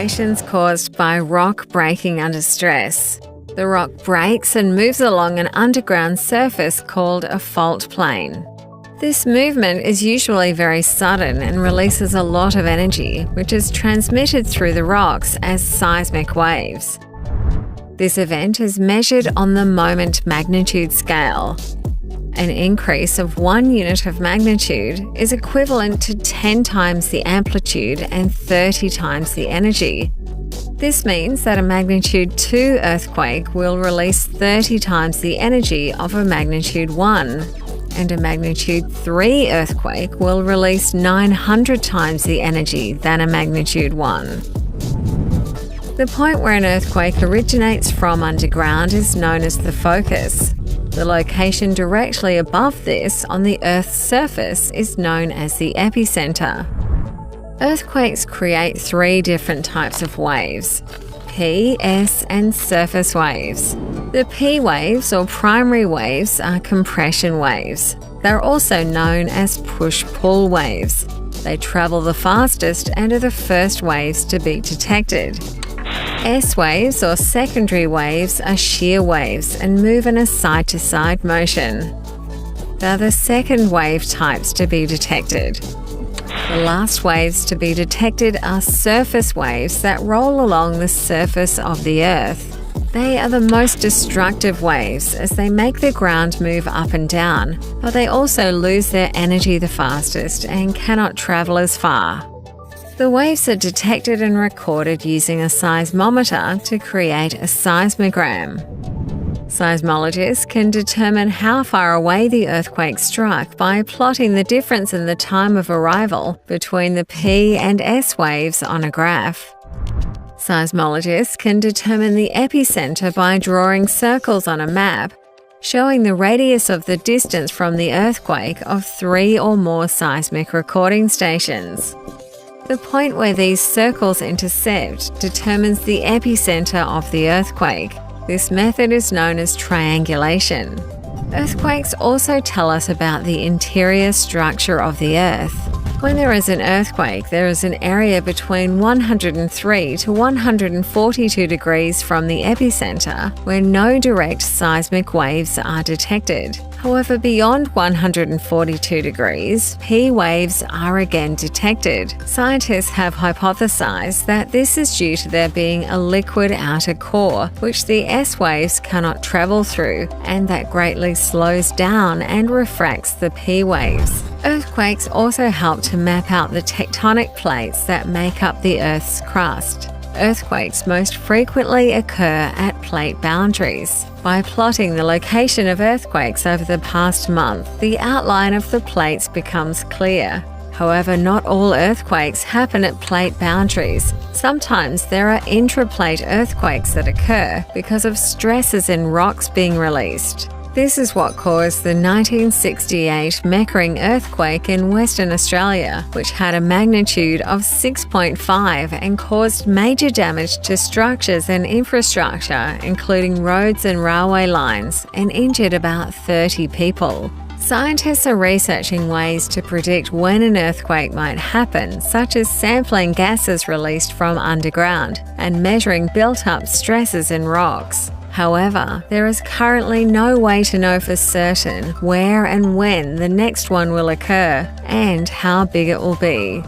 vibrations caused by rock breaking under stress. The rock breaks and moves along an underground surface called a fault plane. This movement is usually very sudden and releases a lot of energy, which is transmitted through the rocks as seismic waves. This event is measured on the moment magnitude scale. An increase of 1 unit of magnitude is equivalent to 10 times the amplitude and 30 times the energy. This means that a magnitude 2 earthquake will release 30 times the energy of a magnitude 1, and a magnitude 3 earthquake will release 900 times the energy than a magnitude 1. The point where an earthquake originates from underground is known as the focus. The location directly above this on the Earth's surface is known as the epicenter. Earthquakes create 3 different types of waves: P, S, and surface waves. The P waves, or primary waves, are compression waves. They're also known as push-pull waves. They travel the fastest and are the first waves to be detected. S waves, or secondary waves, are shear waves and move in a side-to-side motion. They're the second wave types to be detected. The last waves to be detected are surface waves that roll along the surface of the Earth. They are the most destructive waves as they make the ground move up and down, but they also lose their energy the fastest and cannot travel as far. The waves are detected and recorded using a seismometer to create a seismogram. Seismologists can determine how far away the earthquake struck by plotting the difference in the time of arrival between the P and S waves on a graph. Seismologists can determine the epicenter by drawing circles on a map, showing the radius of the distance from the earthquake of 3 or more seismic recording stations. The point where these circles intersect determines the epicenter of the earthquake. This method is known as triangulation. Earthquakes also tell us about the interior structure of the Earth. When there is an earthquake, there is an area between 103 to 142 degrees from the epicenter where no direct seismic waves are detected. However, beyond 142 degrees, P waves are again detected. Scientists have hypothesized that this is due to there being a liquid outer core, which the S waves cannot travel through, and that greatly slows down and refracts the P waves. Earthquakes also help to map out the tectonic plates that make up the Earth's crust. Earthquakes most frequently occur at plate boundaries. By plotting the location of earthquakes over the past month, the outline of the plates becomes clear. However, not all earthquakes happen at plate boundaries. Sometimes there are intraplate earthquakes that occur because of stresses in rocks being released. This is what caused the 1968 Meckering earthquake in Western Australia, which had a magnitude of 6.5 and caused major damage to structures and infrastructure, including roads and railway lines, and injured about 30 people. Scientists are researching ways to predict when an earthquake might happen, such as sampling gases released from underground and measuring built-up stresses in rocks. However, there is currently no way to know for certain where and when the next one will occur and how big it will be.